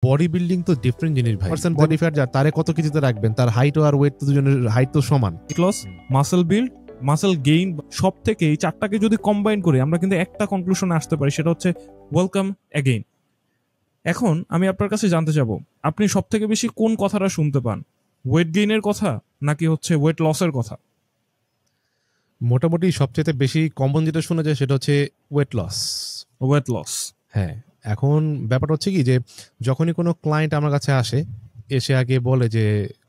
Body building তো different জিনিস ভাই। পারসন বডি ফ্যাট যার তারে কত কেজিতে রাখবেন, তার হাইট আর ওয়েট তো দুজনের হাইট তো সমান। Loss, muscle build, muscle gain, সব থেকে এই চারটাকে যদি কম্বাইন করি আমরা কিন্তু একটা কনক্লুশনে আসতে পারি, সেটা হচ্ছে ওয়েলকাম অ্যাগেইন। এখন আমি আপনার কাছে জানতে চাবো, আপনি সব থেকে বেশি কোন কথাটা শুনতে পান, ওয়েট গেইনের কথা নাকি হচ্ছে ওয়েট লসের কথা? মোটামুটি সবচেয়ে বেশি কমন যেটা শোনা যায় সেটা হচ্ছে ওয়েট লস। ওয়েট লস, হ্যাঁ। এখন ব্যাপারটা হচ্ছে কি যে যখনই কোনো ক্লায়েন্ট আমার কাছে আসে, এসে আগে বলে যে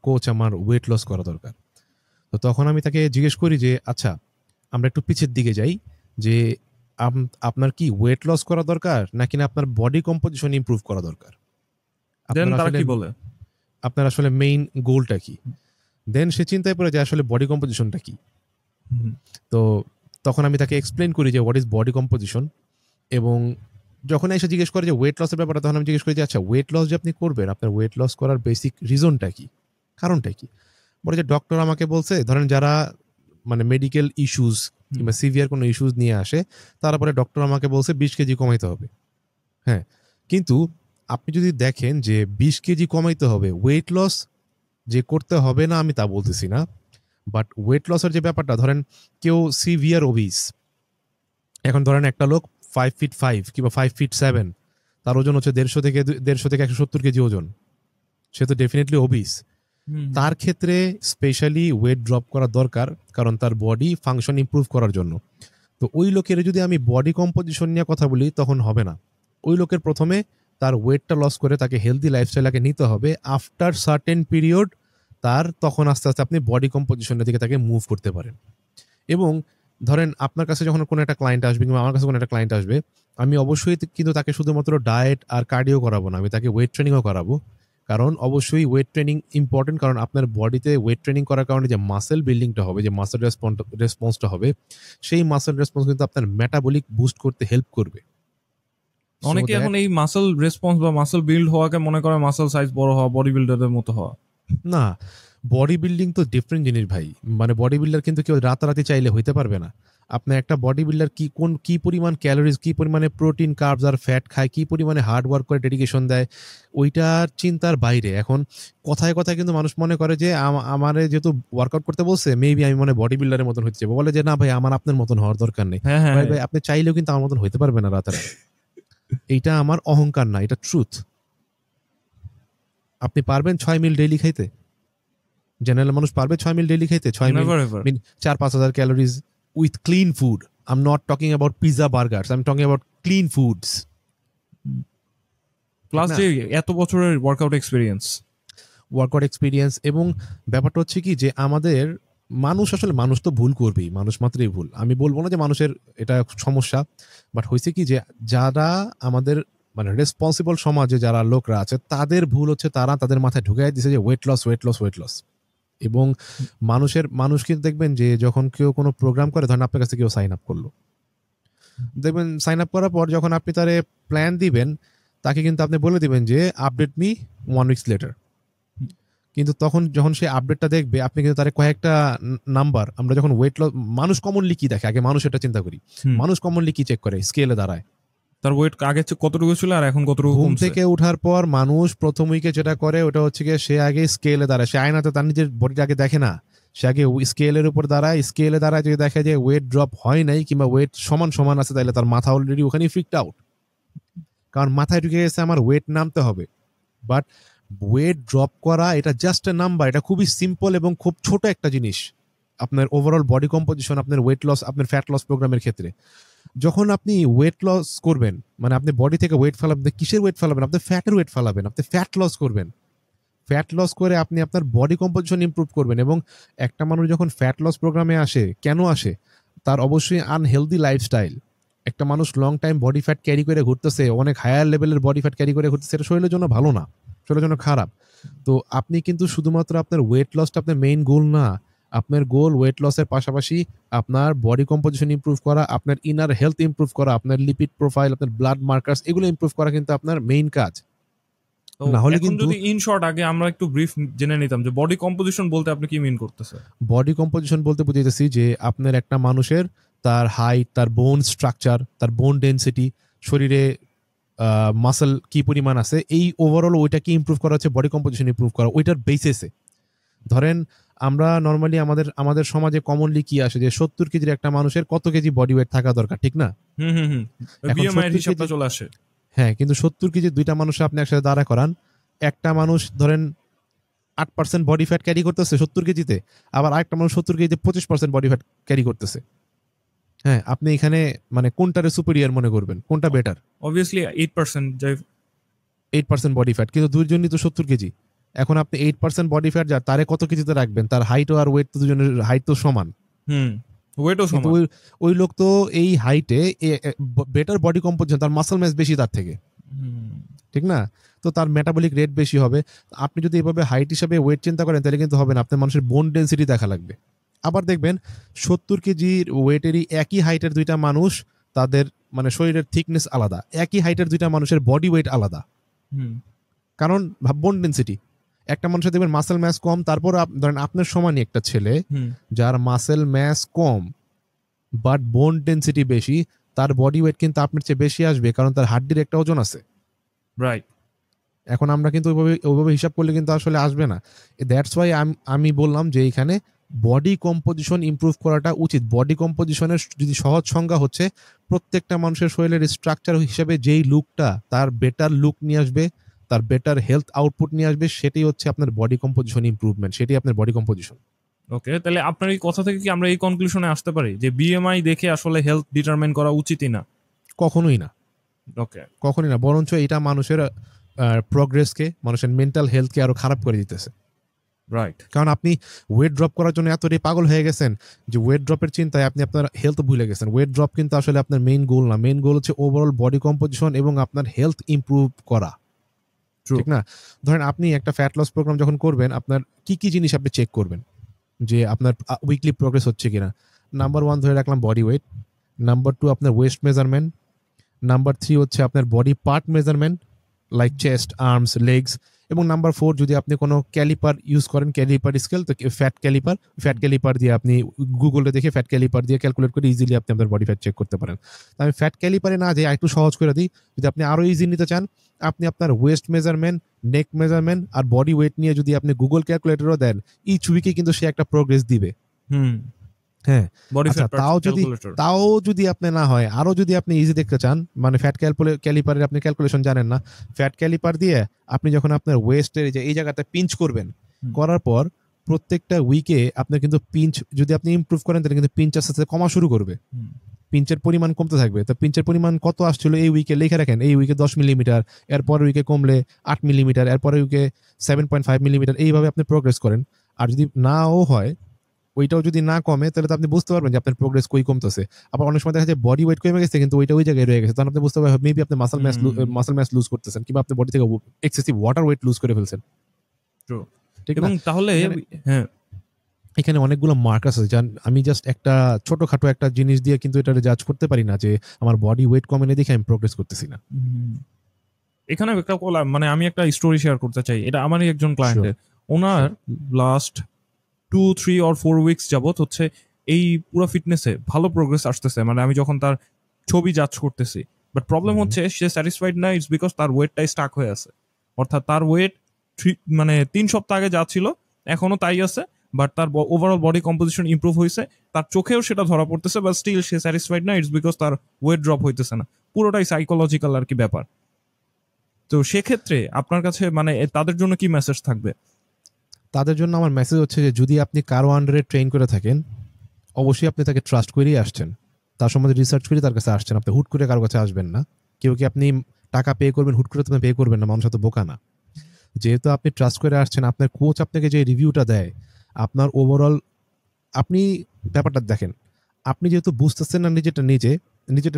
কোচ আমার ওয়েট লস করা দরকার, তো তখন আমি তাকে জিজ্ঞেস করি যে আচ্ছা আমরা একটু পিছের দিকে যাই, যে আপনার কি ওয়েট লস করা দরকার নাকি না আপনার বডি কম্পোজিশন ইমপ্রুভ করা দরকার, আপনার আসলে মেইন গোলটা কি। দেন সে চিন্তায় পড়ে যে আসলে বডি কম্পোজিশনটা কি। তো তখন আমি তাকে এক্সপ্লেন করি যে হোয়াট ইজ বডি কম্পোজিশন, এবং যখন এসে জিজ্ঞেস করে যে ওয়েট লসের ব্যাপারটা, তখন আমি জিজ্ঞেস করি যে আচ্ছা ওয়েট লস যে আপনি করবেন, আপনার ওয়েট লস করার বেসিক রিজনটা কি, কারণটা কি। বলে যে ডক্টর আমাকে বলছে, ধরেন যারা মানে মেডিকেল ইস্যুস কিংবা সিভিয়ার কোনো ইস্যুস নিয়ে আসে, তারপরে ডক্টর আমাকে বলছে 20 কেজি কমাইতে হবে। হ্যাঁ, কিন্তু আপনি যদি দেখেন যে 20 কেজি কমাইতে হবে, ওয়েট লস যে করতে হবে না আমি তা বলতেছি না, বাট ওয়েট লসের যে ব্যাপারটা, ধরেন কেউ সিভিয়ার ওবিস, এখন ধরেন একটা লোক 5 ফিট 5 কিংবা 5 ফিট 7, তার ওজন হচ্ছে 150 থেকে 170 কেজি ওজন, সে তো ডেফিনেটলি ওবিস। তার ক্ষেত্রে স্পেশালি ওয়েট ড্রপ করা দরকার, কারণ তার বডি ফাংশন ইমপ্রুভ করার জন্য। তো ওই লোকের যদি আমি বডি কম্পোজিশন নিয়ে কথা বলি তখন হবে না। ওই লোকের প্রথমে তার ওয়েটটা লস করে তাকে হেলদি লাইফস্টাইল আগে নিতে হবে, আফটার সার্টেন পিরিয়ড তার তখন আস্তে আস্তে আপনি বডি কম্পোজিশনের দিকে তাকে মুভ করতে পারেন। এবং ধরেন আপনার কাছে যখন কোনো একটা ক্লায়েন্ট আসবে কিংবা আমার কাছে কোনো একটা ক্লায়েন্ট আসবে, আমি অবশ্যই কিন্তু তাকে শুধুমাত্র ডায়েট আর কার্ডিও করাবো না, আমি তাকে ওয়েট ট্রেনিংও করাবো। কারণ অবশ্যই ওয়েট ট্রেনিং ইম্পর্টেন্ট, কারণ আপনার বডিতে ওয়েট ট্রেনিং করার কারণে যে মাসেল বিল্ডিংটা হবে, যে মাসেল রেসপন্সটা হবে, সেই মাসেল রেসপন্স কিন্তু আপনার মেটাবলিক বুস্ট করতে হেল্প করবে। অনেকে এখন এই মাসেল রেসপন্স বা মাসেল বিল্ড হওয়াকে মনে করে মাসেল সাইজ বড় হওয়া, বডি বিল্ডারের মতো হওয়া। না, বডি বিল্ডিং তো ডিফারেন্ট জিনিস ভাই। মানে বডি বিল্ডার কিন্তু কেউ রাতারাতি চাইলে হইতে পারবে না। আপনার একটা বডি বিল্ডার কি পরিমাণ ক্যালোরিজ, কি পরিমাণে প্রোটিন, কার্বস আর ফ্যাট খায়, কি পরিমাণে হার্ড ওয়ার্ক করে ডেডিকেশন দেয়, ওইটার চিন্তার বাইরে। এখন কথায় কথায় কিন্তু মানুষ মনে করে যে আমার যেহেতু ওয়ার্কআউট করতে বলছে, মেবি আমি মনে বডি বিল্ডারের মতন হতে যাবো। বলে যে না ভাই, আমার আপনার মতন হওয়ার দরকার নেই। ভাই আপনি চাইলেও কিন্তু আমার মতন হইতে পারবে না রাতারাতি। এইটা আমার অহংকার না, এটা ট্রুথ। আপনি পারবেন 6 মিল ডেইলি খাইতে? জেনারেল মানুষ পারবে 6 মিল ডেইলি খাইতে? 6 মিল 4-5 হাজার calories with clean food. I am not talking about pizza burgers, I am talking about clean foods. Plus যে এত বছরের ওয়ার্কআউট এক্সপিরিয়েন্স। এবং ব্যাপারটা হচ্ছে কি যে আমাদের মানুষ তো ভুল করবেই, মানুষ মাত্রই ভুল। আমি বলবো না যে মানুষের এটা সমস্যা, বাট হয়েছে কি যে যারা আমাদের মানে রেসপন্সিবল সমাজে যারা লোকরা আছে, তাদের ভুল হচ্ছে তারা তাদের মাথায় ঢুকাই দিচ্ছে যে ওয়েট লস। এবং মানুষ কিন্তু দেখবেন যে যখন কেউ কোনো প্রোগ্রাম করে, ধরেন আপনার কাছে কেউ সাইন আপ করলো, দেখবেন সাইন আপ করার পর যখন আপনি তারে প্ল্যান দিবেন, তাকে কিন্তু আপনি বলে দিবেন যে আপডেট মি 1 উইকস লেটার। কিন্তু তখন যখন সে আপডেটটা দেখবে, আপনি কিন্তু তার কয়েকটা নাম্বার, আমরা যখন ওয়েট লস, মানুষ কমনলি কি দেখে, আগে মানুষ এটা চিন্তা করি, মানুষ কমনলি কি চেক করে, স্কেলে দাঁড়ায় তার ওয়েট আগে কতটুকু ছিল আর এখন কতটুকু কমছে। ঘুম থেকে ওঠার পর মানুষ প্রথম উইকে যেটা করে ওটা হচ্ছে গিয়ে সে আগে স্কেলে দাঁড়ায়। সে আয়নাতে তার নিজের বডিটা আগে দেখে না, সে আগে স্কেলের উপর দাঁড়ায়। স্কেলে দাঁড়ায় যদি দেখে যে ওয়েট ড্রপ হয় নাই কিংবা ওয়েট সমান আছে, তাহলে তার মাথা অলরেডি ওখানে ফ্রিকড আউট, কারণ মাথায় ঢুকে গেছে আমার ওয়েট নামতে হবে। বাট ওয়েট ড্রপ করা এটা জাস্ট এ নাম্বার, এটা খুবই সিম্পল এবং খুব ছোট একটা জিনিস আপনার ওভারঅল বডি কম্পোজিশন, আপনার ওয়েট লস, আপনার ফ্যাট লস প্রোগ্রামের ক্ষেত্রে। যখন আপনি ওয়েট লস করবেন, মানে আপনি বডি থেকে ওয়েট ফেলাবেন, কিসের ওয়েট ফেলাবেন? আপনি ফ্যাটের ওয়েট ফেলাবেন, আপনি ফ্যাট লস করবেন। ফ্যাট লস করে আপনি আপনার বডি কম্পোজিশন ইমপ্রুভ করবেন। এবং একটা মানুষ যখন ফ্যাট লস প্রোগ্রামে আসে, কেন আসে? তার অবশ্যই আনহেলদি লাইফস্টাইল। একটা মানুষ long time body fat carry করে ঘুরতেছে, অনেক হায়ার লেভেলের বডি ফ্যাট ক্যারি করে ঘুরতেছে, এটা শরীরের জন্য ভালো না, শরীরের জন্য খারাপ। তো আপনি কিন্তু শুধুমাত্র আপনার ওয়েট লসটা আপনার মেইন গোল না, আপনার গোল ওয়েট লসের পাশাপাশি আপনার বডি কম্পোজিশন ইমপ্রুভ করা, আপনার ইনার হেলথ ইমপ্রুভ করা, আপনার লিপিড প্রোফাইল, আপনার ব্লাড মার্কার্স, এগুলো ইমপ্রুভ করা কিন্তু আপনার মেইন কাজ। না হলে কিন্তু যদি ইন শর্ট আগে আমরা একটু ব্রিফ জেনে নিতাম যে বডি কম্পোজিশন বলতে আপনি কি মিন করতেছেন? বডি কম্পোজিশন বলতে বুঝাইতেছি যে আপনার একটা মানুষের তার হাইট, তার বোন স্ট্রাকচার, তার বোন ডেনসিটি, শরীরে মাসল কি পরিমাণ আছে, এই ওভারঅল ওইটাকে ইমপ্রুভ করা হচ্ছে বডি কম্পোজিশন ইমপ্রুভ করা ওইটার বেসিসে। ধরেন আমরা নর্মালি আমাদের সমাজে কমনলি কি আসে যে 70 কেজির একটা মানুষের কত কেজি বডি ওয়েট থাকা দরকার, ঠিক না? বিএমআই এর হিসাবটা চলে আসে। হ্যাঁ, কিন্তু 70 কেজির দুইটা মানুষ আপনি একসাথে দাঁড়া করান, একটা মানুষ ধরেন 8% বডি ফ্যাট ক্যারি করতেছে 70 কেজিতে, আবার আরেকটা মানুষ 70 কেজিতে 25% বডি ফ্যাট ক্যারি করতেছে। হ্যাঁ, আপনি এখানে মানে কোনটারে সুপিরিয়র মনে করবেন, কোনটা বেটার? অবভিয়াসলি 8% বডি ফ্যাট, কিন্তু দুইজনই তো 70 কেজি। এখন আপনি 8% বডি ফ্যাট যার, তারে কত কেজিতে রাখবেন? তার হাইট আর ওয়েট তো দুজনের হাইট তো সমান, ওয়েটও সমান। ওই লোক তো এই হাইটে বেটার বডি কম্পোজিশন, তার মাসল ম্যাস বেশি তার থেকে, ঠিক না? তো তার মেটাবলিক রেট বেশি হবে। আপনি যদি এভাবে হাইট হিসাবে ওয়েট চিন্তা করেন তাহলে কিন্তু হবে না, আপনার মানুষের বোন ডেন্সিটি দেখা লাগবে। আবার দেখবেন 70 কেজির ওয়েটেরই একই হাইটের দুইটা মানুষ, তাদের মানে শরীরের থিকনেস আলাদা, একই হাইটের দুইটা মানুষের বডি ওয়েট আলাদা, কারণ বোন ডেন্সিটি। একটা মানুষের দেখবেন মাসেল ম্যাস কম, তারপর ধরেন আপনার সমানই একটা ছেলে যার মাসেল ম্যাস কম বাট বোন ডেন্সিটি বেশি, তার বডি ওয়েট কিন্তু আপনার চেয়ে বেশি আসবে, কারণ তার হাড্ডির একটা ওজন আছে, রাইট? এখন আমরা কিন্তু ওইভাবে হিসাব করলে কিন্তু আসলে আসবে না। দ্যাটস ওয়াই আমি বললাম যে এখানে বডি কম্পোজিশন ইমপ্রুভ করাটা উচিত। বডি কম্পোজিশনের যদি সহজ সংজ্ঞা হচ্ছে প্রত্যেকটা মানুষের শরীরের স্ট্রাকচার হিসেবে যেই লুকটা তার বেটার লুক নিয়ে আসবে, তার বেটার হেলথ আউটপুট নিয়ে আসবে, সেটাই হচ্ছে আপনার বডি কম্পোজিশন ইমপ্রুভমেন্ট, সেটাই আপনার বডি কম্পোজিশন। ওকে, তাহলে আপনার এই কথা থেকে কি আমরা এই কনক্লুশনে আসতে পারি যে বিএমআই দেখে আসলে হেলথ ডিটারমাইন করা উচিতই না? কখনোই না। ওকে, কখনোই না, বরঞ্চ এটা মানুষের প্রোগ্রেসকে, মানুষের মেন্টাল হেলথকে আরো খারাপ করে দিতেছে। রাইট, কারণ আপনি ওয়েট ড্রপ করার জন্য এতটাই পাগল হয়ে গেছেন যে ওয়েট ড্রপের চিন্তায় আপনি আপনার হেলথ ভুলে গেছেন। ওয়েট ড্রপ কিন্তু আসলে আপনার মেইন গোল না, মেইন গোল হচ্ছে ওভারঅল বডি কম্পোজিশন এবং আপনার হেলথ ইমপ্রুভ করা, ঠিক না? ধরেন আপনি একটা ফ্যাট লস প্রোগ্রাম যখন করবেন, আপনার কি কি জিনিস আপনি চেক করবেন যে আপনার উইকলি প্রোগ্রেস হচ্ছে কিনা? নাম্বার 1 ধরে রাখলাম বডি ওয়েট, নাম্বার 2 আপনার ওয়েস্ট মেজারমেন্ট, নাম্বার 3 হচ্ছে আপনার body part measurement like chest, arms, legs, এবং নাম্বার 4 যদি আপনি কোনো ক্যালিপার ইউজ করেন, ক্যালিপার স্কেল, তো ফ্যাট ক্যালিপার দিয়ে আপনি গুগলে দেখে ফ্যাট ক্যালিপার দিয়ে ক্যালকুলেট করে ইজিলি আপনি আপনার বডি ফ্যাট চেক করতে পারেন। তো আমি ফ্যাট ক্যালিপারে না যাই, একটু সহজ করে দিই। যদি আপনি আরো ইজি নিতে চান, আপনি আপনার ওয়েস্ট মেজারমেন্ট, নেক মেজারমেন্ট আর বডি ওয়েট নিয়ে যদি আপনি গুগল ক্যালকুলেটরও দেন, ইচ উইকে কিন্তু সে একটা প্রোগ্রেস দিবে। হ্যাঁ, আচ্ছা, তাও যদি আপনি না হয়, আরো যদি আপনি ইজি দেখতে চান, মানে ফ্যাট ক্যালিপারের আপনি ক্যালকুলেশন জানেন না, ফ্যাট ক্যালিপার দিয়ে আপনি যখন আপনার ওয়েস্টের এই জায়গাটা পিঞ্চ করবেন, করার পর প্রত্যেকটা উইকে আপনার কিন্তু পিঞ্চ যদি আপনি ইমপ্রুভ করেন তাহলে কিন্তু পিঞ্চ আস্তে আস্তে কমা শুরু করবে, পিঞ্চের পরিমাণ কমতে থাকবে। তো পিঞ্চের পরিমাণ কত আসছিল এই উইকে লিখে রাখেন, এই উইকে 10 মিলিমিটার, এরপরের উইকে কমলে 8 মিলিমিটার, এরপরের উইকে 7.5 মিলিমিটার, এইভাবে আপনি প্রোগ্রেস করেন। আর যদি নাও হয়, ওইটাও যদি না কমে, তাহলে তো আপনি বুঝতে পারবেন যে আপনার প্রোগ্রেস কই কমতেছে। আবার অনেক সময় দেখা যায় বডি ওয়েট কমে গেছে কিন্তু ওইটা ওই জায়গায় রয়ে গেছে, তখন আপনি বুঝতে পারবেন মেবি আপনি মাসল ম্যাস লুজ করতেছেন, কিংবা আপনি বডি থেকে এক্সেসিভ ওয়াটার ওয়েট লুজ করে ফেলছেন। ঠিক না? তাহলে হ্যাঁ, এখানে অনেকগুলো মার্কার আছে, যান আমি জাস্ট একটা ছোটখাটো একটা জিনিস দিয়ে কিন্তু এটা জাজ করতে পারি না যে আমার বডি ওয়েট কমে না দেখে আমি প্রোগ্রেস করতেছি না। এখানে একটা মানে আমি একটা স্টোরি শেয়ার করতে চাই, এটা আমারই একজন ক্লায়েন্টের। ওনার লাস্ট 2-3 or 4 উইকস যাবত হচ্ছে এই পুরো ফিটনেসে ভালো প্রোগ্রেস আসতেছে, মানে আমি যখন তার ছবি জাজ করতেছি। বাট প্রবলেম হচ্ছে সে স্যাটিসফাইড না, ইটস বিকজ তার ওয়েটটাই স্টাক হয়ে আছে। অর্থাৎ তার ওয়েট 3 সপ্তাহ আগে যা ছিল এখনো তাই আছে, বাট তার ওভারঅল বডি কম্পোজিশন ইমপ্রুভ হয়েছে, তার চোখেও সেটা ধরা পড়তেছে, বাট স্টিল সে স্যাটিসফাইড না, ইটস বিকজ তার ওয়েট ড্রপ হইতেছে না। পুরোটাই সাইকোলজিক্যাল আর কি ব্যাপার। তো সেক্ষেত্রে আপনার কাছে মানে তাদের জন্য কি মেসেজ থাকবে? তাদের জন্য আমার মেসেজ হচ্ছে যে যদি আপনি কারো আন্ডারে ট্রেন করে থাকেন, অবশ্যই আপনি তাকে ট্রাস্ট করেই আসছেন, তার সম্বন্ধে রিসার্চ করে তার কাছে আসছেন, আপনি হুট করে কারো কাছে আসবেন না। কেউ কি আপনি টাকা পে করবেন হুট করে, তুমি পে করবেন না, মানুষ এত বোকা না। যেহেতু আপনি ট্রাস্ট করে আসছেন, আপনার কোচ আপনাকে যে রিভিউটা দেয়, আপনার ওভারঅল আপনি ব্যাপারটা দেখেন, আপনি যেহেতু বুঝতেছেন না নিজেটা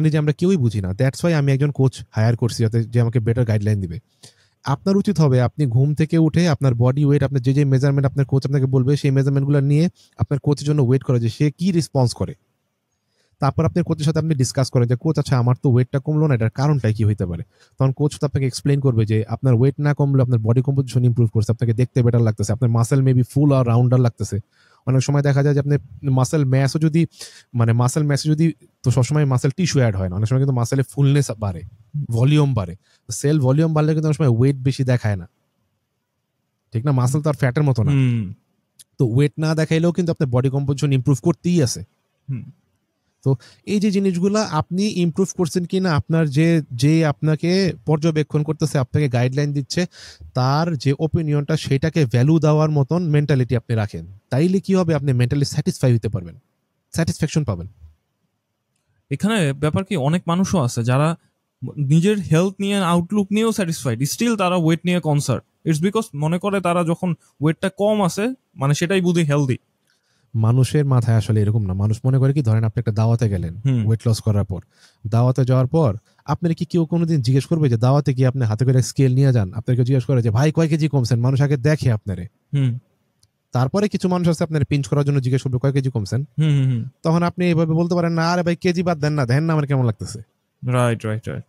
নিজে আমরা কেউই বুঝি না। দ্যাটস ওয়াই আমি একজন কোচ হায়ার করছি যাতে যে আমাকে বেটার গাইডলাইন দিবে। আপনার উচিত হবে আপনি ঘুম থেকে উঠে আপনার বডি ওয়েট, আপনার যে মেজারমেন্ট আপনার কোচ আপনাকে বলবে, সেই মেজারমেন্টগুলো নিয়ে আপনার কোচের জন্য ওয়েট করা যে সে কি রেসপন্স করে। তারপর আপনার কোচের সাথে আপনি ডিসকাস করেন যে কোচ, আচ্ছা আমার তো ওয়েটটা কমলো না, এটার কারণটাই কি হইতে পারে। তখন কোচ তো আপনাকে এক্সপ্লেন করবে যে আপনার ওয়েট না কমলে আপনার বডি কম্পোজিশন ইমপ্রুভ করছে, আপনাকে দেখতে বেটার লাগতেছে, আপনার মাসেল মেবি ফুল আর রাউন্ডার লাগতেছে, অনেক সময় দেখা যায় যে আপনি মাসেল ম্যাসও যদি মানে মাসেল ম্যাসে যদি তো সবসময় মাসেল টিস্যু অ্যাড হয় না, অনেক সময় কিন্তু মাসেলের ফুলনেস বাড়ে, ভলিউম বাড়ে। সেল ভলিউম বাড়লে কিন্তু অনেক সময় ওয়েট বেশি দেখায় না, ঠিক না? মাসেল তো আর ফ্যাটের মতো না, তো ওয়েট না দেখাইলেও কিন্তু আপনার বডি কম্পোজিশন ইমপ্রুভ করতেই আছে। তো এই যে জিনিসগুলো আপনি ইমপ্রুভ করছেন কিনা, আপনার যে যে আপনাকে পর্যবেক্ষণ করতেছে, আপনাকে গাইডলাইন দিচ্ছে, তার যে ওপিনিয়নটা সেটাকে ভ্যালু দেওয়ার মতন মেন্টালিটি আপনি রাখেন, তাইলে কি হবে, আপনি মেন্টালি স্যাটিসফাই হতে পারবেন, স্যাটিসফ্যাকশন পাবেন। এখানে ব্যাপার কি, অনেক মানুষও আছে যারা নিজের হেলথ নিয়ে আউটলুক নিয়েও স্যাটিসফাইড, স্টিল তারা ওয়েট নিয়ে কনসার্ন। ইটস বিকজ মনে করে তারা যখন ওয়েটটা কম আছে মানে সেটাই বুঝি হেলদি। মানুষের মাথায় আসলে এরকম না। মানুষ মনে করে কি, ধরেন আপনি একটা দাওয়াতে গেলেন ওয়েট লস করার পর, দাওয়াতে যাওয়ার পর আপনার কি কেউ কোনোদিন জিজ্ঞেস করবে যে দাওয়াতে কি আপনি হাতে করে স্কেল নিয়ে যান, আপনাকে জিজ্ঞেস করে যে ভাই কয় কেজি কমছেন? মানুষ আগে দেখে আপনারে, তারপরে কিছু মানুষ আছে আপনার পিঞ্চ করার জন্য জিজ্ঞেস করবে কয় কেজি কমছেন। তখন আপনি এইভাবে বলতে পারেন না, আরে ভাই কেজি বাদ দেন না, দেন না আমার কেমন লাগতেছে। Right right right.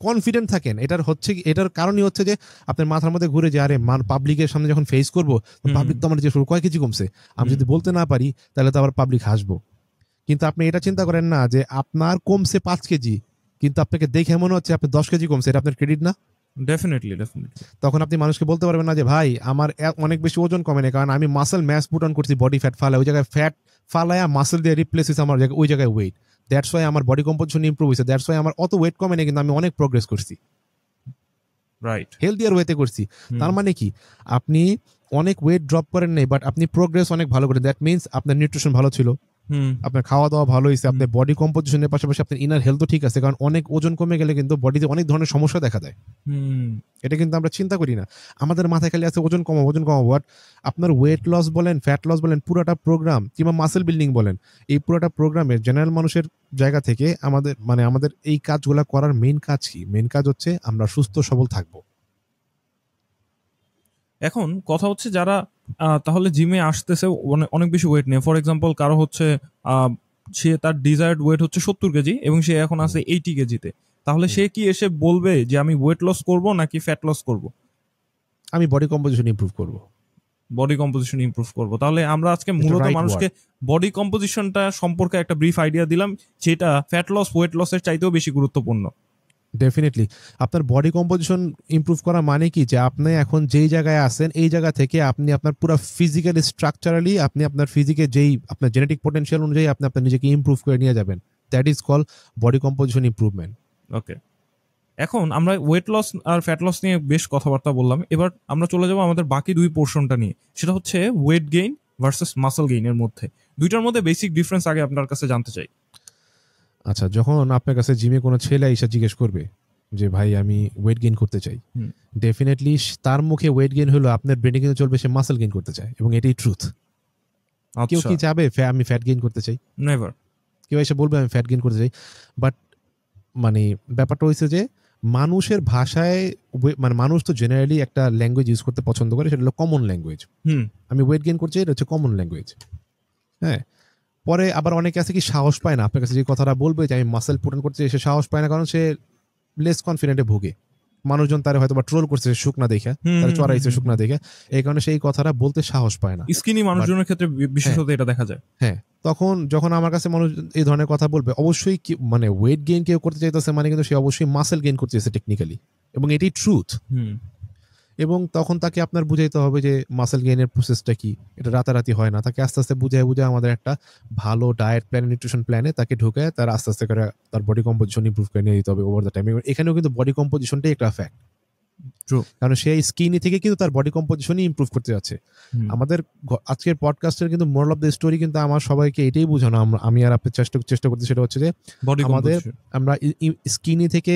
কনফিডেন্ট থাকেন। এটার কারণই হচ্ছে যে আপনার মাথার মধ্যে ঘুরে যে আরে পাবলিকের সামনে যখন ফেস করবো, পাবলিক তো আমার জিজ্ঞেস করবো কয় কেজি কমছে, আমি যদি বলতে না পারি তাহলে তো আবার পাবলিক হাসবো। কিন্তু আপনি এটা চিন্তা করেন না যে আপনার কমছে 5 কেজি, কিন্তু আপনাকে দেখে মনে হচ্ছে আপনি 10 কেজি কমছে, এটা আপনার ক্রেডিট না? Definitely definitely. তখন আপনি মানুষকে বলতে পারবেন না যে ভাই আমার অনেক বেশি ওজন কমে না, কারণ আমি মাসেল ম্যাস পুট অন করছি, বডি ফ্যাট ফালায়, ওই জায়গায় ফ্যাট ফালায়া মাসেল দিয়ে রিপ্লেস হয়েছে আমার ওই জায়গায় ওয়েট, দ্যাটস ওয়াই আমার বডি কম্পোজিশন ইমপ্রুভ হয়েছে, দ্যাটস ওয়াই আমার অত ওয়েট কমে না, কিন্তু আমি অনেক প্রোগ্রেস করছি, রাইট, হেলদিয়ার ওয়েতে করছি। তার মানে কি, আপনি অনেক ওয়েট ড্রপ করেন নাই, বাট আপনি প্রোগ্রেস অনেক ভালো করেন। দ্যাট মিনস আপনার নিউট্রিশন ভালো ছিল, আপনার খাওয়া দাওয়া ভালো হয়েছে, আপনার বডি কম্পোজিশনের পাশাপাশি আপনার ইনার হেলথও ঠিক আছে। কারণ অনেক ওজন কমে গেলে কিন্তু বডিতে অনেক ধরনের সমস্যা দেখা দেয়, এটা কিন্তু আমরা চিন্তা করি না। আমাদের মাথায় খালি আছে ওজন কমাবো ওজন কমাবো, বাট আপনার ওয়েট লস বলেন, ফ্যাট লস বলেন, পুরোটা প্রোগ্রাম কিংবা মাসেল বিল্ডিং বলেন, এই পুরোটা প্রোগ্রামের জেনারেল মানুষের জায়গা থেকে আমাদের এই কাজগুলো করার মেইন কাজ কি? মেইন কাজ হচ্ছে আমরা সুস্থ সবল থাকবো। এখন কথা হচ্ছে যারা তাহলে জিমে আসতেছে অনেক বেশি ওয়েট নিয়ে, ফর এক্সাম্পল কারো হচ্ছে সে তার ডিজায়ার্ড ওয়েট হচ্ছে 70 কেজি এবং সে এখন আছে 80 কেজিতে, তাহলে সে কি এসে বলবে যে আমি ওয়েট লস করব নাকি ফ্যাট লস করব? আমি বডি কম্পোজিশন ইমপ্রুভ করব। বডি কম্পোজিশন ইমপ্রুভ করব। তাহলে আমরা আজকে মূলত মানুষকে বডি কম্পোজিশনটা সম্পর্কে একটা ব্রিফ আইডিয়া দিলাম, যেটা ফ্যাট লস ওয়েট লসের চাইতেও বেশি গুরুত্বপূর্ণ। ডেফিনেটলি আপনার বডি কম্পোজিশন ইমপ্রুভ করা মানে কি, যে আপনি এখন যেই জায়গায় আছেন এই জায়গা থেকে আপনি আপনার পুরো ফিজিক্যালি স্ট্রাকচারালি আপনি আপনার ফিজিকে যেই আপনার জেনেটিক পোটেনশিয়াল অনুযায়ী আপনি আপনার নিজেকে ইমপ্রুভ করে নিয়ে যাবেন, that is call body composition improvement. Okay, এখন আমরা ওয়েট লস আর ফ্যাট লস নিয়ে বেশ কথাবার্তা বললাম, এবার আমরা চলে যাবো আমাদের বাকি দুই পোর্শনটা নিয়ে, সেটা হচ্ছে ওয়েট গেইন ভার্সেস মাসল গেইনের মধ্যে। দুইটার মধ্যে বেসিক ডিফারেন্স আগে আপনার কাছে জানতে চাই। আচ্ছা, যখন আপনার কাছে জিমে কোনো ছেলে এসে জিজ্ঞেস করবে যে ভাই আমি ওয়েট গেইন করতে চাই, ডেফিনেটলি তার মুখে ওয়েট গেইন হলো আপনার ব্রেনে কিন্তু চলবে সে মাসল গেইন করতে চায়, এবং এটাই ট্রুথ। কেউ কি যাবে আমি ফ্যাট গেইন করতে চাই? নেভার। কেউ এসে বলবে আমি ফ্যাট গেইন করতে চাই, বাট মানে ব্যাপারটা হয়েছে যে মানুষের ভাষায় মানুষ তো জেনারেলি একটা ল্যাঙ্গুয়েজ ইউজ করতে পছন্দ করে, সেটা হলো কমন ল্যাঙ্গুয়েজ। আমি ওয়েট গেইন করছি, এটা হচ্ছে কমন ল্যাঙ্গুয়েজ। হ্যাঁ, পরে আবার অনেকে আছে কি সাহস পায় না আপনার কাছে যে কথাটা বলবে যে আমি মাসেল পুট অন করতে চাই, সে সাহস পায় না, কারণ সে লেস কনফিডেন্টে ভুগে। মানুষজন তারা হয়তো বা ট্রোল করছে শুকনা দেখে, তারা চড়াইছে শুকনা দেখে, এই কারণে সেই কথাটা বলতে সাহস পায় না। স্কিনি মানুষজনের ক্ষেত্রে বিশেষত এটা দেখা যায়। হ্যাঁ, তখন যখন আমার কাছে মানুষ এই ধরনের কথা বলবে, অবশ্যই মানে ওয়েট গেইন কেউ করতে চাইতেছে মানে কিন্তু সে অবশ্যই মাসেল গেইন করতে চাইছে টেকনিক্যালি, এবং এটাই ট্রুথ। এবং তখন তাকে আপনার বুঝাইতে হবে যে মাসেল গেইনের প্রসেসটা কি, এটা রাতারাতি হয় না। তাকে আস্তে আস্তে বুঝায় আমাদের একটা ভালো ডায়েট প্ল্যান, নিউট্রিশন প্ল্যানে তাকে ঢুকে তার আস্তে আস্তে করে তার বডি কম্পোজিশন ইমপ্রুভ করে নিয়ে দিতে হবে ওভার দ্য টাইম। এখানেও কিন্তু বডি কম্পোজিশনটাই একটা ফ্যাক্ট, কারণ সেই স্কিনি থেকে কিন্তু তার বডি কম্পোজিশনই ইমপ্রুভ করতে যাচ্ছে। আমাদের আজকের পডকাস্টের কিন্তু মোরাল অফ দ্য স্টোরি কিন্তু আমার সবাইকে এটাই বোঝানো, আমি আর আপনি চেষ্টা করতে, সেটা হচ্ছে যে আমরা স্কিনি থেকে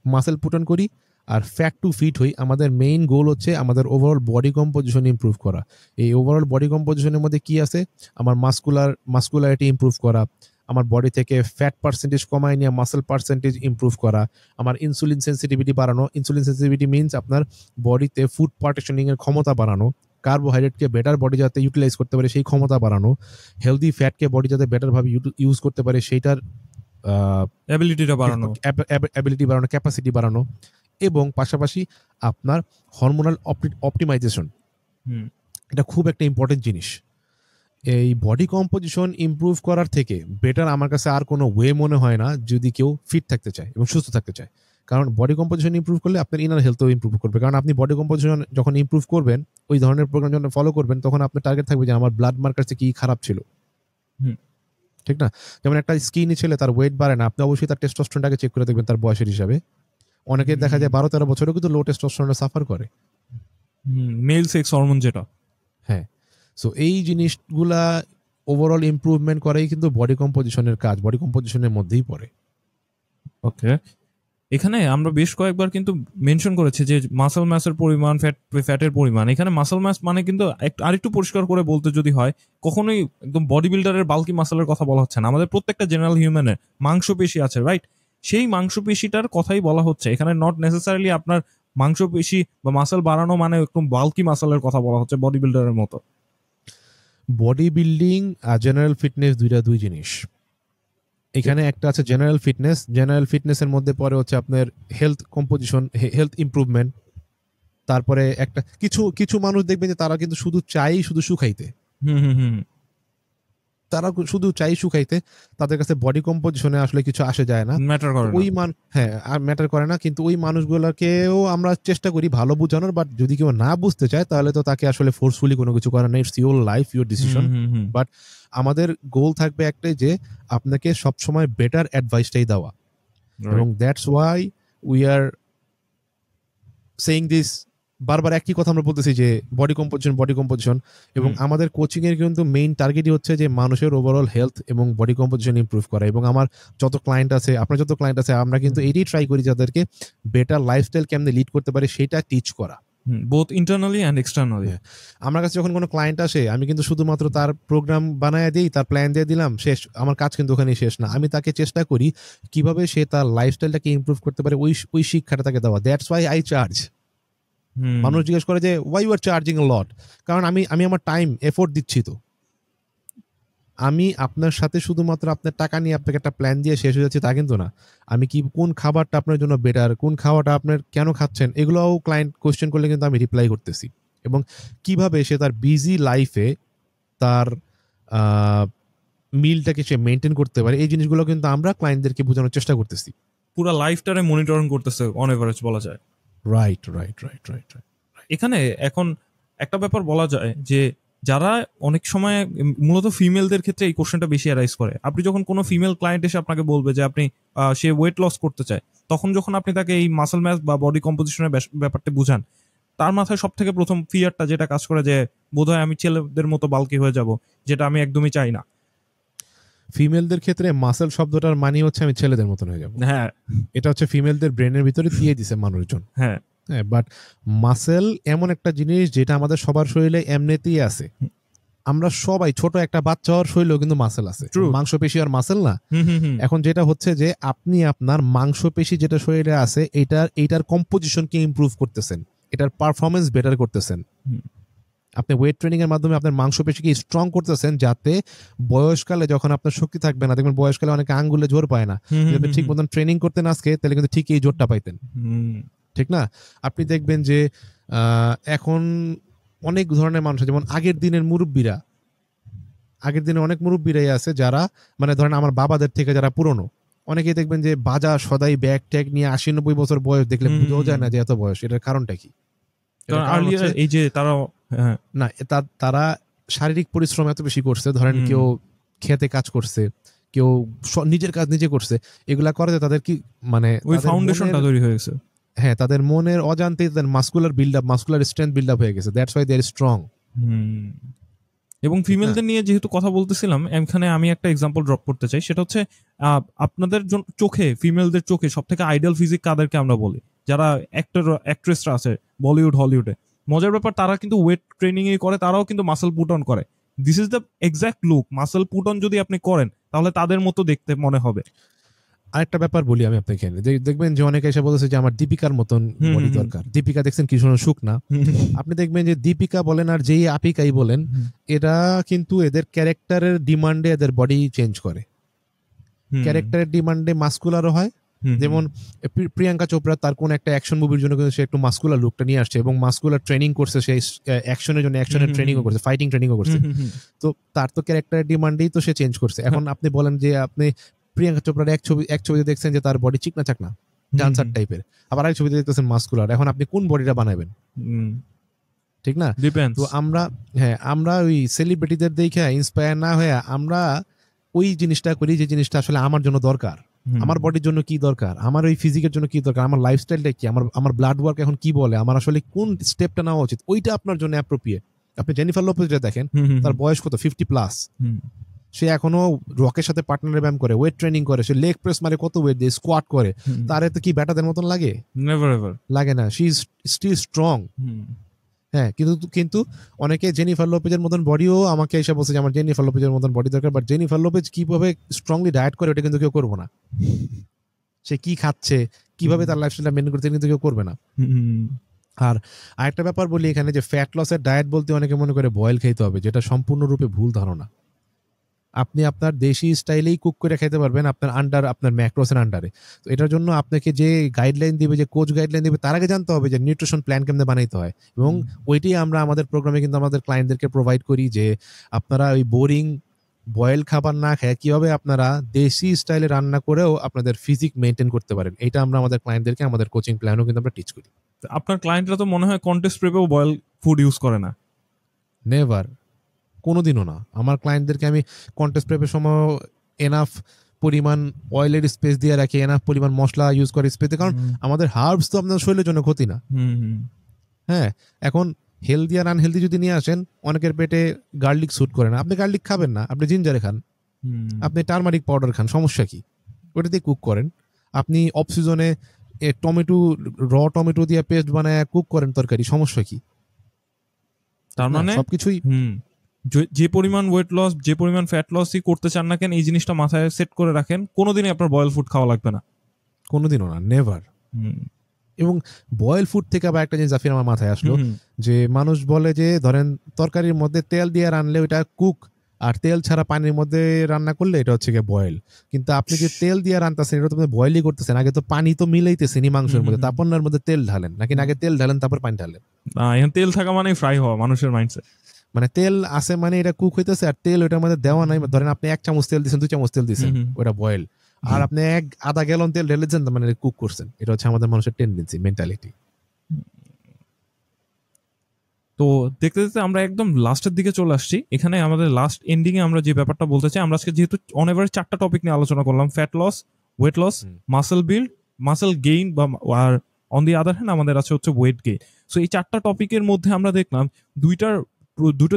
মাসেল পুট অন করি আর ফ্যাট টু ফিট হই। আমাদের মেইন গোল হচ্ছে আমাদের ওভারঅল বডি কম্পোজিশন ইমপ্রুভ করা। এই ওভারঅল বডি কম্পোজিশনের মধ্যে কি আছে, আমার মাস্কুলারিটি ইমপ্রুভ করা, আমার বডি থেকে ফ্যাট পার্সেন্টেজ কমায় নিয়ে মাসেল পার্সেন্টেজ ইমপ্রুভ করা, আমার ইনসুলিন সেন্সিটিভিটি বাড়ানো। ইনসুলিন সেন্সিটিভিটি মিনস আপনার বডিতে ফুড পার্টিশনিং এর ক্ষমতা বাড়ানো, কার্বোহাইড্রেটকে বেটার বডি যাতে ইউটিলাইজ করতে পারে সেই ক্ষমতা বাড়ানো, হেলদি ফ্যাটকে বডি যাতে বেটার ভাবে ইউজ করতে পারে সেইটার অ্যাবিলিটি বাড়ানো, ক্যাপাসিটি বাড়ানো, এবং পাশাপাশি আপনার হরমোনাল অপটিমাইজেশন, এটা খুব একটা ইম্পর্টেন্ট জিনিস। এই বডি কম্পোজিশন ইমপ্রুভ করার থেকে বেটার আমার কাছে আর কোনো ওয়ে মনে হয় না যদি কেউ ফিট থাকতে চায় এবং সুস্থ থাকতে চায়। কারণ বডি কম্পোজিশন ইমপ্রুভ করলে আপনার ইনার হেলথও ইমপ্রুভ করবে। কারণ আপনি বডি কম্পোজিশন যখন ইমপ্রুভ করবেন, ওই ধরনের প্রোগ্রাম যখন ফলো করবেন, তখন আপনার টার্গেট থাকবে যে আমার ব্লাড মার্কারসে কি খারাপ ছিল, ঠিক না? যেমন একটা স্কিনি ছেলে, তার ওয়েট বাড়ে না, আপনি অবশ্যই তার টেস্টোস্টেরনটাকে চেক করে দেখবেন তার বয়সের হিসাবে। অনেকে দেখা যায় 12-13 বছরেও কিন্তু লো টেস্টোস্টেরনে সাফার করে, মেল সেক্স হরমোন যেটা। হ্যাঁ। সো এই জিনিসগুলা ওভারঅল ইমপ্রুভমেন্ট করাই কিন্তু বডি কম্পোজিশনের কাজ, বডি কম্পোজিশনের মধ্যেই পড়ে। ওকে, এখানে আমরা বেশ কয়েকবার কিন্তু মেনশন করেছি যে মাসল ম্যাসের পরিমাণ, ফ্যাটের পরিমাণ। এখানে মাসল ম্যাস মানে কিন্তু আরেকটু পরিষ্কার করে বলতে যদি হয়, কখনোই একদম বডি বিল্ডারের বাল্কি মাসলের কথা বলা হচ্ছে না। আমাদের প্রত্যেকটা জেনারেল হিউম্যানের মাংসপেশি আছে, রাইট? সেই মাংসপেশিটার কথাই বলা হচ্ছে এখানে, নট নেসেসারিলি আপনার মাংসপেশি বা মাসল বাড়ানো মানে একদম বাল্কি মাসলের কথা বলা হচ্ছে বডি বিল্ডারের মতো। বডি বিল্ডিং আর জেনারেল ফিটনেস দুই জিনিস। এখানে একটা আছে জেনারেল ফিটনেস, জেনারেল ফিটনেসের মধ্যে পরে হচ্ছে আপনার হেলথ কম্পোজিশন, হেলথ ইমপ্রুভমেন্ট। তারপরে একটা কিছু মানুষ দেখবেন যে তারা কিন্তু শুধু শুকাইতে, তারা শুধু চাই শুকাইতে, তাদের কাছে বডি কম্পোজিশনে আসলে কিছু আসে যায় না, ম্যাটার করে ওই হ্যাঁ ম্যাটার করে না। কিন্তু ওই মানুষগুলোকেও আমরা চেষ্টা করি ভালো বোঝানোর, বাট যদি কেউ না বুঝতে চায় তাহলে তো তাকে আসলে ফোর্সফুলি কোনো কিছু করার নেই, it's your life, your decision. But আমাদের গোল থাকবে একটাই, যে আপনাকে সবসময় বেটার অ্যাডভাইসটাই দেওয়া, এবং that's why we are saying this. বারবার একই কথা আমরা বলতেছি যে বডি কম্পোজিশন, এবং আমাদের কোচিং এর কিন্তু মেইন টার্গেটই হচ্ছে যে মানুষের ওভারঅল হেলথ এবং বডি কম্পোজিশন ইমপ্রুভ করা। এবং আমার যত ক্লায়েন্ট আছে, আপনার যত ক্লায়েন্ট আছে, আমরা কিন্তু এটাই ট্রাই করি যাদেরকে বেটার লাইফস্টাইল কেমনে লিড করতে পারে সেটা টিচ করা, বোথ ইন্টারনালি এন্ড এক্সটার্নালি। আমার কাছে যখন কোনো ক্লায়েন্ট আসে, আমি কিন্তু শুধুমাত্র তার প্রোগ্রাম বানায় দিই, তার প্ল্যান দিয়ে দিলাম, শেষ। আমার কাজ কিন্তু ওখানেই শেষ না। আমি তাকে চেষ্টা করি কিভাবে সে তার লাইফস্টাইলটাকে ইমপ্রুভ করতে পারে, ওই শিক্ষাটা তাকে দেওয়া। That's why I charge. মানুষ জিজ্ঞেস করে যে ওয়াই ইউ আর চার্জিং আ লট, কারণ আমি আমার টাইম এফোর্ট দিচ্ছি। তো আমি আপনার সাথে শুধুমাত্র আপনার টাকা নিয়ে আপনাকে একটা প্ল্যান দিয়ে শেষ হয়ে যাচ্ছে তা কিন্তু না। আমি কোন খাবারটা আপনার জন্য বেটার, কোন খাওয়াটা আপনার কেন খাচ্ছেন, এগুলোও ক্লায়েন্ট কোয়েশ্চেন করলে কিন্তু আমি রিপ্লাই করতেছি। এবং কিভাবে সে তার বিজি লাইফে তার মিলটাকে সে মেনটেন করতে পারে, এই জিনিসগুলো কিন্তু আমরা ক্লায়েন্টদেরকে বোঝানোর চেষ্টা করতেছি। পুরো লাইফটারে মনিটরিং করতেছে অন এভারেজ বলা যায়। রাইট। এখানে এখন একটা ব্যাপার বলা যায় যে যারা অনেক সময় মূলত ফিমেলদের ক্ষেত্রে এই কোশ্চেনটা বেশি অ্যারাইজ করে। আপনি যখন কোনো ফিমেল ক্লায়েন্ট এসে আপনাকে বলবে যে আপনি সে ওয়েট লস করতে চায়, তখন যখন আপনি তাকে এই মাসল ম্যাস বা বডি কম্পোজিশনের ব্যাপারটা বুঝান, তার মাথায় সব থেকে প্রথম ফিয়ারটা যেটা কাজ করে যে বোধহয় আমি ছেলেদের মতো বাল্কি হয়ে যাব, যেটা আমি একদমই চাই না। ফিমেলদের ক্ষেত্রে মাসেল শব্দটার মানে হচ্ছে আমি ছেলেদের মতন হয়ে যাব। হ্যাঁ, এটা হচ্ছে ফিমেলদের ব্রেনের ভিতরে দিয়ে দিছে মানুষজন। হ্যাঁ, বাট মাসেল এমন একটা জিনিস যেটা আমাদের সবার শরীরে এমনিতেই আছে। আমরা সবাই, ছোট একটা বাচ্চা হওয়ার শরীরেও কিন্তু মাসেল আছে, মাংসপেশি আর মাসেল না। এখন যেটা হচ্ছে যে আপনি আপনার মাংসপেশি যেটা শরীরে আছে এইটার কম্পোজিশনকে ইমপ্রুভ করতেছেন, এটার পারফরমেন্স বেটার করতেছেন। আপনি ওয়েট ট্রেনিং এর মাধ্যমে আপনার মাংসপেশিকে স্ট্রং করতেছেন, যাতে বয়সকালে যখন আপনার শক্তি থাকবে না, দেখবেন বয়সকালে অনেকে আঙ্গুলে জোর পায় না, যদি ঠিক মতন ট্রেনিং করতেন আজকে, তাহলে কিন্তু ঠিক এই জোরটা পাইতেন, ঠিক না? আপনি দেখবেন যে এখন অনেক ধরনের মানুষ, যেমন আগের দিনের অনেক মুরব্বীরাই আছে যারা, মানে ধরেন আমার বাবাদের থেকে যারা পুরনো, অনেকেই দেখবেন যে বাজা সদাই ব্যাগ ট্যাগ নিয়ে 80-90 বছর বয়স, দেখলে বোঝাও যায় না যে এত বয়স। এটার কারণটা কি? এই যে তারা শারীরিক পরিশ্রম এত বেশি করছে। ধরেন কেউ খেতে কাজ করছে, কেউ নিজের কাজ নিজে করছে, এগুলা করে তাদের কি মানে ওই ফাউন্ডেশনটা তৈরি হয়ে গেছে। হ্যাঁ, তাদের মনের অজান্তেই তাদের মাসকুলার স্ট্রেংথ বিল্ড আপ হয়ে গেছে। That's why they are strong. এবং ফিমেলদের নিয়ে যেহেতু কথা বলতেছিলাম, এখানে আমি একটা এক্সাম্পল ড্রপ করতে চাই। সেটা হচ্ছে আপনাদের চোখে, ফিমেলদের চোখে সব থেকে আইডল ফিজিক কাদেরকে আমরা বলি? যারা অ্যাক্ট্রেসরা আছে বলিউড, হলিউডে। মজার ব্যাপার, তারা কিন্তু ওয়েট ট্রেনিং করে, তারাও কিন্তু মাসল পুট অন করে। This is the exact look. Muscle put on যদি আপনি করেন, তাহলে তাদের মতো দেখতে মনে হবে। আরেকটা ব্যাপার বলি আমি আপনাকে, দেখবেন যে অনেকে এসে বলেছে যে আমার দীপিকার মতন বডি দরকার। দীপিকা দেখছেন কি সুখ না? আপনি দেখবেন যে দীপিকা বলেন আর যেই আপিকাই বলেন, এরা কিন্তু এদের ক্যারেক্টারের ডিমান্ডে এদের বডি চেঞ্জ করে। ক্যারেক্টারের ডিমান্ডে মাস্কুলারও হয়, যেমন প্রিয়াঙ্কা চোপড়া তার কোন একটা অ্যাকশন মুভির জন্য কিন্তু সে একটু মাস্কুলার লুকটা নিয়ে আসছে এবং মাস্কুলার ট্রেনিং করছে, সেই অ্যাকশনের জন্য অ্যাকশনের ট্রেনিংও করছে, ফাইটিং ট্রেনিংও করছে। তো তার তো ক্যারেক্টার ডিমান্ডেই তো সে চেঞ্জ করছে। এখন আপনি বলেন যে আপনি প্রিয়াঙ্কা চোপড়ার এক ছবিতে দেখছেন যে তার বডি চিকনা চাকনা ডান্সার টাইপের, আবার আরেক ছবিতে দেখতেছেন মাস্কুলার। এখন আপনি কোন বডিটা বানাবেন? ঠিক না? তো আমরা ওই সেলিব্রিটিদের দেখে ইন্সপায়ার না হয়ে আমরা ওই জিনিসটা করি যে জিনিসটা আসলে আমার জন্য দরকার, আমার বডির জন্য কি দরকার, আমার ওই ফিজিকের জন্য কি দরকার, আমার লাইফস্টাইলটা কি, আমার ব্লাড ওয়ার্ক এখন কি বলে, আমার আসলে কোন স্টেপটা নেওয়া উচিত, ওইটা আপনার জন্য অ্যাপ্রোপ্রিয়েট। আপনি জেনিফার লোপেজটা দেখেন, তার বয়স কত, 50+। সে এখনো রকের সাথে পার্টনারে ব্যায়াম করে, ওয়েট ট্রেনিং করে, সে লেগ প্রেস মারে, কত ওয়েট দিয়ে স্কোয়াট করে। তার এতে কি ব্যাটাদের মতন লাগে? নেভার এভার লাগে না। She is still strong. হ্যাঁ, কিন্তু অনেকে জেনিফার লোপেজের মতন বডিও আমাকে এসে বলছে যে আমার জেনিফার লোপেজের মতন বডি দরকার, বাট জেনিফার লোপেজ কিভাবে স্ট্রংলি ডায়েট করে ওটা কিন্তু কেউ করবো না। সে কি খাচ্ছে, কিভাবে তার লাইফস্টাইলটা মেনটেন করতে কিন্তু কেউ করবে না। আর আরেকটা ব্যাপার বলি এখানে, যে ফ্যাট লসের ডায়েট বলতে অনেকে মনে করে বয়েল খাইতে হবে, যেটা সম্পূর্ণরূপে ভুল ধারণা। আপনি আপনার দেশি স্টাইলেই কুক করে খেতে পারবেন আপনার ম্যাক্রোসের আন্ডারে। তো এটার জন্য আপনাকে যে গাইডলাইন দিবে, যে কোচ গাইডলাইন দিবে, তার আগে জানতে হবে যে নিউট্রিশন প্ল্যান কেমনে বানাইতে হয়। এবং ওইটাই আমরা আমাদের প্রোগ্রামে কিন্তু আমাদের ক্লায়েন্টদেরকে প্রোভাইড করি, যে আপনারা ওই বোরিং বয়েল খাবার না খেয়ে কিভাবে আপনারা দেশি স্টাইলে রান্না করেও আপনাদের ফিজিক মেনটেন করতে পারেন। এটা আমরা আমাদের ক্লায়েন্টদেরকে আমাদের কোচিং প্ল্যানও কিন্তু আমরা টিচ করি। আপনার ক্লায়েন্টরা তো মনে হয় কন্টেস্ট প্রেপেও বয়েল ফুড ইউজ করে না? নেভার, কোনোদিনও না। আমার ক্লায়েন্টদেরকে আমি কন্টেস্ট প্রেপের সময় এনাফ পরিমাণ অয়েলের স্পেস দিয়ে রাখি, এনাফ পরিমাণ মশলা ইউজ করে স্পেস, কারণ আমাদের হার্বস তো আপনার শরীরের জন্য ক্ষতি না। হ্যাঁ, এখন হেলদি আর আনহেলদি যদি নিয়ে আসেন, অনেকের পেটে গার্লিক স্যুট করে না, আপনি গার্লিক খাবেন না, আপনি জিঞ্জারে খান, আপনি টারমারিক পাউডার খান, সমস্যা কি? ওটা দিয়ে কুক করেন। আপনি অফ সিজনে টমেটো দিয়ে পেস্ট বানায় কুক করেন তরকারি, সমস্যা কি? তার মানে সবকিছুই যে পরিমাণ ওয়েট লস, যে পরিমাণ ফ্যাট লসই করতে চান না কেন, এই জিনিসটা মাথায় সেট করে রাখেন, কোনোদিনই আপনার বয়েল ফুড খাওয়া লাগবে না, কোনোদিনও না, নেভার। এবং বয়েল ফুড থেকে আবার একটা জিনিস জাফির আমার মাথায় আসলো, যে মানুষ বলে যে ধরেন তরকারির মধ্যে তেল দিয়ে রানলে ওইটা কুক, আর তেল ছাড়া পানির মধ্যে রান্না করলে এটা হচ্ছে গিয়ে বয়েল। কিন্তু আপনি যে তেল দিয়ে রান্নাছেন, এটা তো বয়েলই করতেছেন। আগে তো পানি তো মিলাইতেছেন মাংসের মধ্যে, তারপর এর মধ্যে তেল ঢালেন, নাকি আগে তেল ঢালেন তারপর পানি ঢালেন? এখন তেল থাকা মানে ফ্রাই হওয়া, মানুষের মাইন্ডসেট। মানে তেল আছে মানে এটা কুক হইতেছে, আর তেল ওটার মধ্যে দেওয়া নাই। ধরেন আপনি 1 চামচ তেল দিচ্ছেন, 2 চামচ তেল দিচ্ছেন, ওটা বয়েল। আর আপনি আধা গ্যালন তেল ঢেলেছেন, মানে কুক করছেন। এটা হচ্ছে আমাদের মানুষের টেন্ডেন্সি, মেন্টালিটি। তো দেখতে দেখতে আমরা একদম লাস্টের দিকে চলে আসছি। এখানে আমাদের লাস্ট এন্ডিং এ আমরা যে ব্যাপারটা বলতে চাই, আমরা আজকে যেহেতু অন এভারেজ 4টা টপিক নিয়ে আলোচনা করলাম, fat loss, weight loss, muscle build, muscle gain, বা আর অন দি আদার হ্যান্ড আমাদের আছে হচ্ছে ওয়েট গেইন। সো এই 4টা টপিকের মধ্যে আমরা দেখলাম দুটো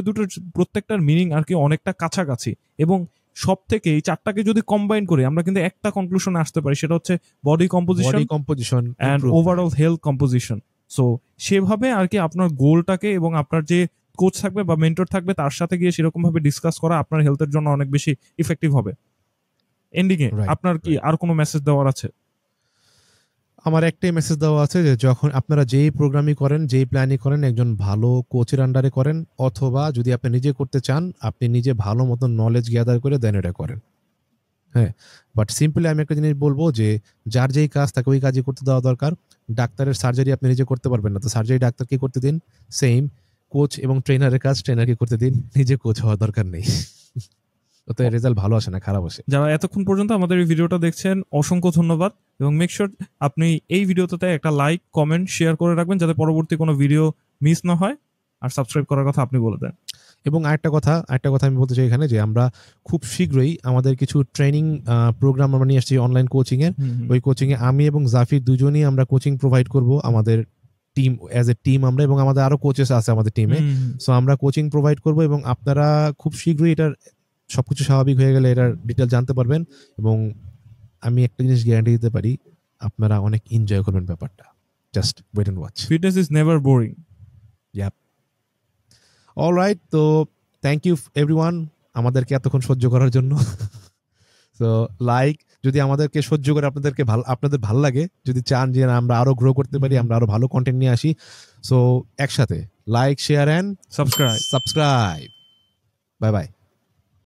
প্রত্যেকটার মিনিং আর কি অনেকটা কাছাকাছি, এবং সব থেকে এই 4টাকে যদি কম্বাইন করি আমরা কিন্তু একটা কনক্লুশনে আসতে পারি, সেটা হচ্ছে body composition and overall health composition. So সেভাবে আর কি আপনার গোলটাকে এবং আপনার যে কোচ থাকবে বা মেন্টর থাকবে তার সাথে গিয়ে সেরকম ভাবে ডিসকাস করা আপনার হেলথের জন্য অনেক বেশি ইফেক্টিভ হবে। এন্ডিং এ আপনার কি আর কোনো মেসেজ দেওয়ার আছে? আমার একটাই মেসেজ দেওয়া আছে, যে যখন আপনারা যেই প্রোগ্রামই করেন, যেই প্ল্যানই করেন, একজন ভালো কোচের আন্ডারে করেন, অথবা যদি আপনি নিজে করতে চান, আপনি নিজে ভালো মতো নলেজ গ্যাদার করে দেন এটা করেন। হ্যাঁ, বাট সিম্পলি আমি একটা জিনিস বলবো, যে যার যেই কাজ তাকে ওই কাজই করতে দেওয়া দরকার। ডাক্তারের সার্জারি আপনি নিজে করতে পারবেন না, তো সার্জারি ডাক্তারকে করতে দিন। সেম কোচ এবং ট্রেনারের কাজ ট্রেনারকে করতে দিন, নিজে কোচ হওয়ার দরকার নেই। ওতে রেজাল্ট ভালো আসে না, খারাপ আসে। যারা এতক্ষণ পর্যন্ত আমাদের এই ভিডিওটা দেখছেন অসংখ্য ধন্যবাদ, এবং মেক শিওর আপনি এই ভিডিওতে একটা লাইক, কমেন্ট, শেয়ার করে রাখবেন যাতে পরবর্তী কোনো ভিডিও মিস না হয়, আর সাবস্ক্রাইব করার কথা আপনি বলে দেন। এবং আরেকটা কথা আমি বলতে চাই এখানে, যে আমরা খুব শীঘ্রই আমাদের কিছু ট্রেনিং প্রোগ্রাম আমরা নিয়ে আসছি অনলাইন কোচিং এর। ওই কোচিং এ আমি এবং জাফির দুজনই আমরা কোচিং প্রোভাইড করব আমাদের টিম, অ্যাজ এ টিম আমরা, এবং আমাদের আরো কোচেস আছে আমাদের টিমে। সো আমরা কোচিং প্রোভাইড করব, এবং আপনারা খুব শীঘ্রই এটার সবকিছু স্বাভাবিক হয়ে গেলে এটার ডিটেল জানতে পারবেন। এবং আমি একটা জিনিস গ্যারান্টি দিতে পারি, আপনারা অনেক এনজয় করবেন ব্যাপারটা। Just wait and watch. Fitness is never boring. Yup. Alright, তো থ্যাংক ইউ এভরিওয়ান আমাদেরকে এতক্ষণ সহ্য করার জন্য। সো লাইক, যদি আমাদেরকে সহ্য করে আপনাদের ভালো লাগে, যদি চান যে আমরা আরো গ্রো করতে পারি, আমরা আরো ভালো কন্টেন্ট নিয়ে আসি, সো একসাথে like, share and subscribe. Bye by.